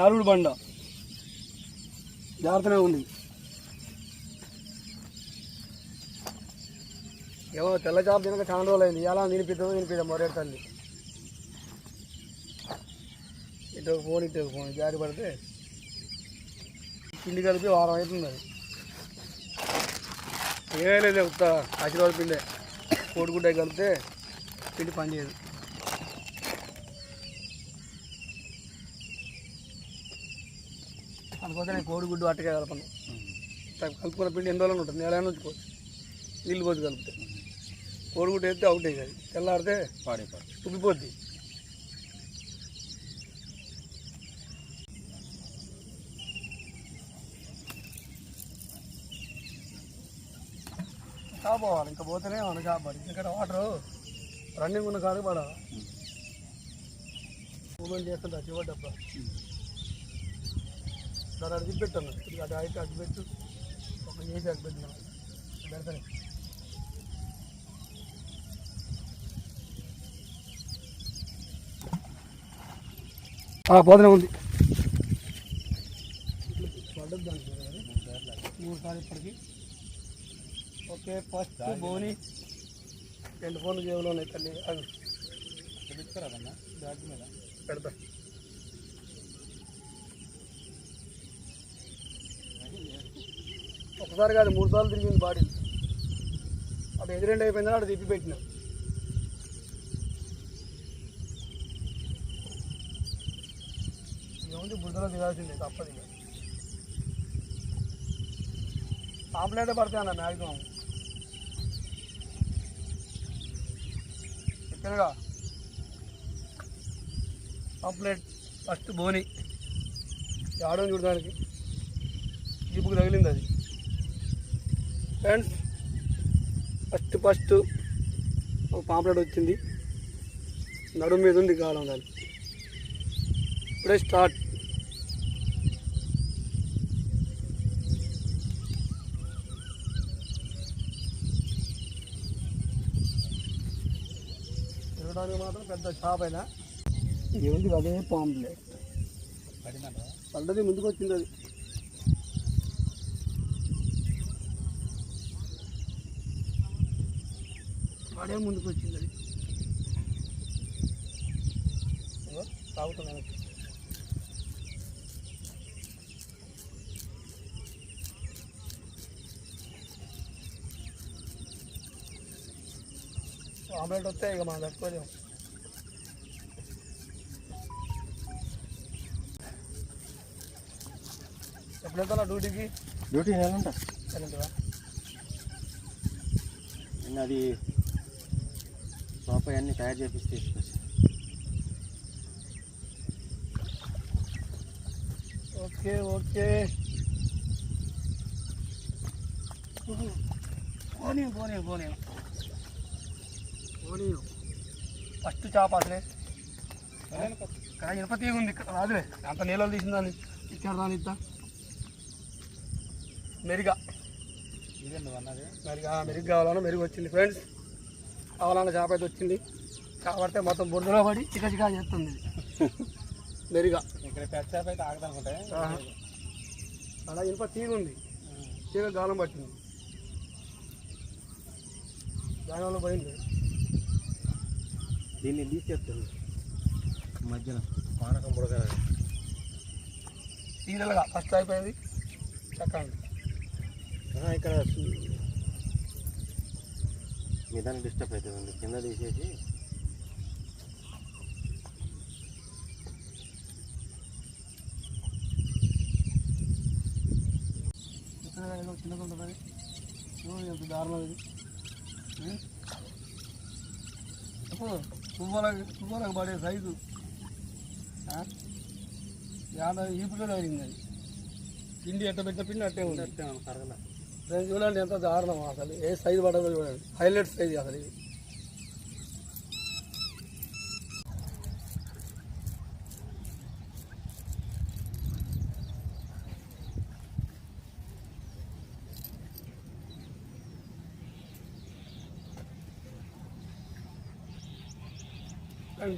జారుడు బండ జాగ్రత్తనే ఉంది. ఏమో తెల్ల చేప తినక చాలా రోజులు అయింది. ఎలా నినిపిద్దాం మొరేడు తల్లి. ఇటు ఫోన్ జారి పడితే పిండి కలిపి వారం అవుతుంది. అది ఏలేదు ఉత్త ఆశీర్వాద పిండే కోడిగుడ్డ కలిపితే పిండి పని చేయదు. అందుకోసం కోడిగుడ్డు అట్టగా కలపను. కలుపుకున్న పిండి ఎన్ని రోజులు ఉంటుంది, నెల ఉంచుకోవచ్చు నీళ్ళు పోసి కలిపితే. కోడిగుడ్డు వేస్తే అవుట్ అయ్యి తెల్లారితే ఉబ్బిపోద్ది. పోవాలి ఇంకా పోతేనే మన కాపాడు. ఇక్కడ వాటరు రన్నింగ్ ఉన్న కాడికి పడాలి. మూమెంట్ చేస్తుంటా చివరి డబ్బా దాన్ని అడిగి పెట్టాను. అది అయితే అడ్డు పెట్టు ఒక చేసి అడ్డు పెట్టినా పెడతానే. పోతనే ఉంది పడ్డది దానికి 3 సార్లు ఇప్పటికి. ఓకే ఫస్ట్ బోని 2 ఫోన్లు జేబులో ఉన్నాయి తల్లి. అది పెట్టుకురాదన్నా బ్యాగ్ మీద పెడతా. ఒకసారి కాదు 3 సార్లు తిరిగింది బాడీ. అటు ఎదురెండు అయిపోయిందని అటు తిప్పి పెట్టిన. ఏముంది బురదలో దిగాల్సిందే తప్పదు. ఇక పాంప్లెటే పడతాయి అన్న మ్యాక్సిమం. చెప్పానుగా పాంప్లెట్ ఫస్ట్ బోని ఆడో చూడడానికి జిప్పుకు తగిలింది అది. ఫ్రెండ్స్ ఫస్ట్ ఒక పాంప్లెట్ వచ్చింది, నడుము మీద ఉంది కాలం. దాన్ని ఇప్పుడే స్టార్ట్. తిరగడానికి మాత్రం పెద్ద షాప్ అయినా ఏముంది అదే పాంప్లెట్ పడ్డది. ముందుకు వచ్చింది అది. వాడే ముందుకు వచ్చింది అది. తాగుతున్నాను. ఆమ్లెట్ వస్తే ఇక మనం తట్టుకోలేము. ఎప్పుడు వెళ్తా డ్యూటీకి? డ్యూటీ వెళ్ళంటా అది పాప అన్నీ తయారు చేపిస్తే ఓకే ఓకే పోనీ ఫస్ట్ చేప అసలే ఇక్కడ ఇనప తీగ ఉంది. ఇక్కడ రాదులే అంత నీళ్ళు తీసిందని ఇచ్చాడు. దాని ఇస్తా మెరుగా మెరుగు కావాలన్నా మెరుగు వచ్చింది. ఫ్రెండ్స్ కావాలన్న చేప అయితే వచ్చింది. కాబట్టి మొత్తం బురదలో పడి చికా చేస్తుంది మెరుగా. ఇక్కడ పెద్ద చేప అయితే ఆగదనుకుంటాయి. అలా ఇనుప తీగ ఉంది, తీగ గాలం పట్టింది, దానివల్ల పోయింది. దీన్ని తీసేస్తుంది మధ్యన పానకం బుడగా తీగలుగా ఫస్ట్ అయిపోయింది. చక్కగా ఇక్కడ నిదానికి డిస్టర్బ్ అవుతుందండి. కింద తీసేసి చిన్నగా ఉంటుంది. ఎంత దారుణం ఇది. తువ్వలకు పడే సైజు ఈపుగా తగిలింది. అది పిండి ఎట్ట పెట్టిన పిండి అట్టే ఉంది. కరగల చూడండి ఎంత దారుణం అసలు. ఏ సైజు పడదో చూడండి. హైలైట్ సైజు అసలు ఇది.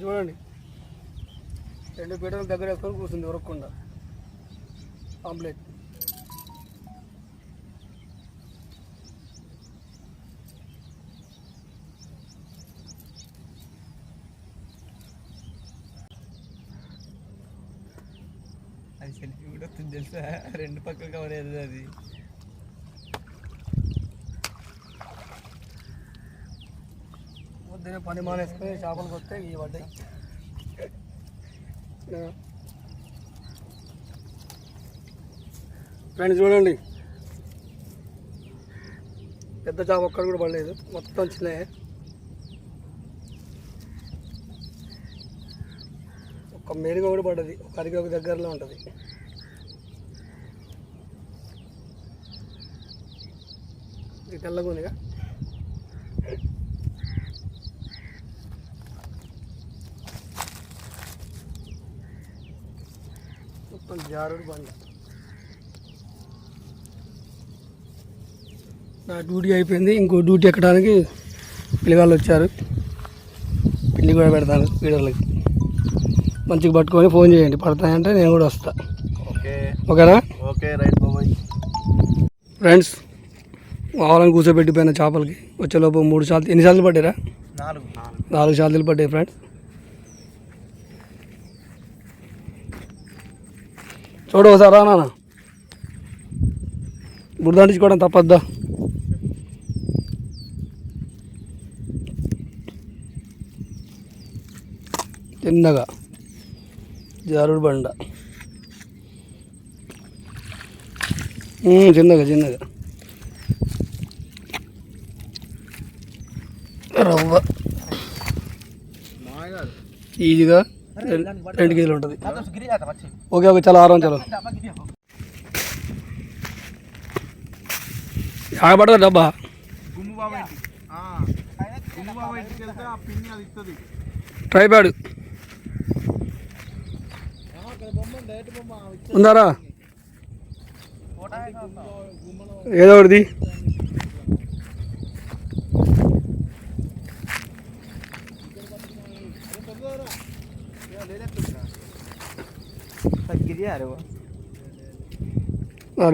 చూడండి 2 పీటలు దగ్గర వేసుకొని కూర్చుంది ఉరక్కుండా. ఆమ్లెట్. అది సెల్ఫీ కూడా తెలుసా, 2 పక్కలు కవర్ అయ్యేది అది. పొద్దున్నే పని మానేసుకొని చేపలు కొస్తే ఇవి పడ్డాయి. ఫ్రెండ్స్ చూడండి, పెద్ద చేప ఒక్కడు కూడా పడలేదు, మొత్తం చిన్నయే. ఒక మెరుగు కూడా పడ్డది, ఒక అరిగి ఒక దగ్గరలో ఉంటుంది. ఇది తెల్లగా ఉందిగా. మొత్తం జారుడు బండ. నా డ్యూటీ అయిపోయింది, ఇంకో డ్యూటీ ఎక్కడానికి పిల్లగాళ్ళు వచ్చారు. పిల్లి కూడా పెడతాను వీడర్లకి. మంచిగా పట్టుకొని ఫోన్ చేయండి, పడతాయంటే నేను కూడా వస్తా. ఓకేనా? ఓకే రైట్ బాబాయ్. ఫ్రెండ్స్, వాళ్ళని కూర్చోబెట్టిపోయిన చేపలకి వచ్చేలోపు 3 సార్లు, ఎన్ని సార్లు పడ్డారా? 4 సార్లు పడ్డాయి ఫ్రెండ్స్. చూడు ఒకసారి రా నాన్న, బురదండించుకోవడం తప్పద్దా? చిన్నగా జారుడు బండ, చిన్నగా చిన్నగా రవ్వ ఈజీగా 2 కేజీలు ఉంటుంది. ఓకే ఓకే, చాలా ఆరాం, చలో ఆగబడదా డబ్బా. ట్రైపాడ్ ఉందారా? ఏదో ఒకటిది.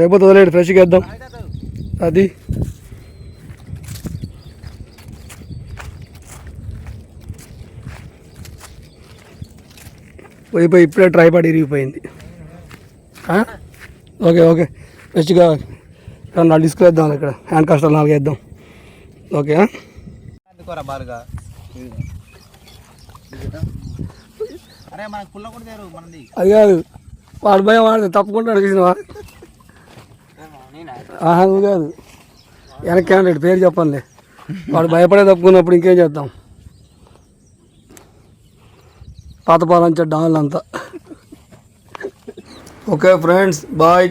రేపు వదిలేడు, ఫ్రెష్గా వేద్దాం. అది పోయిపోయి ఇప్పుడే ట్రైపాడ్ ఇరిగిపోయింది. ఓకే ఓకే, ఫ్రెష్గా 4 తీసుకువేద్దాం. ఇక్కడ హ్యాండ్ కాస్టర్ 4 వేద్దాం. ఓకే, అది కాదు, వాడు భయం వాడితే తప్పకుండా అడిగినవా? నువ్వు కాదు, వెనక్కి క్యాండిడేట్ పేరు చెప్పండి. వాడు భయపడే తప్పుకున్నప్పుడు ఇంకేం చేద్దాం? పాత పాలంచే డాన్లు అంతా. Okay friends, bye.